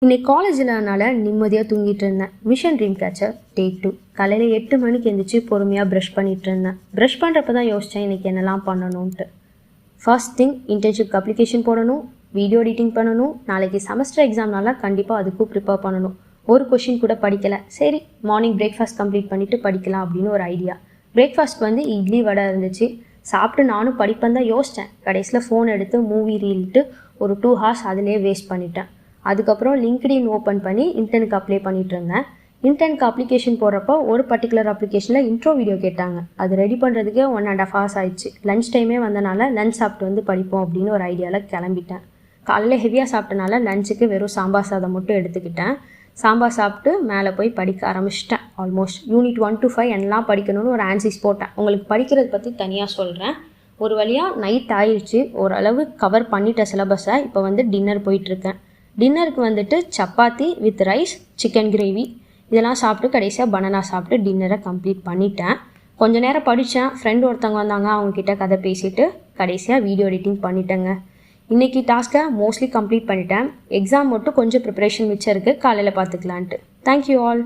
இன்னைக்கு காலேஜில்னால நிம்மதியாக தூங்கிட்டு இருந்தேன். மிஷன் ட்ரீம் கேச்சர் டே 2. காலையில் 8 மணிக்கு எழுந்திரிச்சு பொறுமையாக ப்ரஷ் பண்ணிட்டு இருந்தேன். ப்ரஷ் பண்ணுறப்ப தான் யோசித்தேன் இன்றைக்கி என்னெல்லாம் பண்ணணுன்ட்டு. ஃபர்ஸ்ட் திங், இன்டர்ன்ஷிப்க்கு அப்ளிகேஷன் போடணும், வீடியோ எடிட்டிங் பண்ணணும். நாளைக்கு செமஸ்டர் எக்ஸாம்னால கண்டிப்பாக அதுக்கும் ப்ரிப்பேர் பண்ணணும். ஒரு கொஷின் கூட படிக்கலை. சரி, மார்னிங் பிரேக்ஃபாஸ்ட் கம்ப்ளீட் பண்ணிவிட்டு படிக்கலாம் அப்படின்னு ஒரு ஐடியா. பிரேக்ஃபாஸ்ட் வந்து இட்லி வடை இருந்துச்சு. சாப்பிட்டு நானும் படிப்பேன் தான் யோசித்தேன். கடைசியில் ஃபோன் எடுத்து மூவி ரீல்ட்டு ஒரு 2 hours அதிலே வேஸ்ட் பண்ணிட்டேன். அதுக்கப்புறம் லிங்க்டின் ஓப்பன் பண்ணி இன்டர்னுக்கு அப்ளை பண்ணிட்டு இருந்தேன். இன்டர்னுக்கு அப்ளிகேஷன் போடுறப்போ ஒரு பர்டிகுலர் அப்ளிகேஷனில் இன்ட்ரோ வீடியோ கேட்டாங்க. அது ரெடி பண்ணுறதுக்கே 1.5 hours ஆயிடுச்சு. லஞ்ச் டைமே வந்தனால லஞ்ச் சாப்பிட்டு வந்து படிப்போம் அப்படின்னு ஒரு ஐடியாவில் கிளம்பிட்டேன். காலையில் ஹெவியாக சாப்பிட்டனால லஞ்சுக்கு வெறும் சாம்பார் சாதம் மட்டும் எடுத்துக்கிட்டேன். சாம்பார் சாப்பிட்டு மேலே போய் படிக்க ஆரம்பிச்சிட்டேன். ஆல்மோஸ்ட் யூனிட் 1 to 5 என்னெல்லாம் படிக்கணும்னு ஒரு ஆன்சர்ஸ் போட்டேன். உங்களுக்கு படிக்கிறது பற்றி தனியாக சொல்கிறேன். ஒரு வழியாக நைட் ஆயிடுச்சு. ஓரளவு கவர் பண்ணிட்ட சிலபஸை. இப்போ வந்து டின்னர் போயிட்டுருக்கேன். டின்னருக்கு வந்துட்டு chapati with rice, chicken gravy இதெல்லாம் சாப்பிட்டு கடைசியாக பனானா சாப்பிட்டு டின்னரை கம்ப்ளீட் பண்ணிட்டேன். கொஞ்சம் நேரம் படித்தேன். ஃப்ரெண்டு ஒருத்தவங்க வந்தாங்க, அவங்கக்கிட்ட கதை பேசிவிட்டு கடைசியாக வீடியோ எடிட்டிங் பண்ணிட்டேங்க. இன்றைக்கி டாஸ்க்கை மோஸ்ட்லி கம்ப்ளீட் பண்ணிட்டேன். எக்ஸாம் மட்டும் கொஞ்சம் ப்ரிப்பரேஷன் மிச்சம் இருக்குது, காலையில் பார்த்துக்கலான்ட்டு. Thank you all.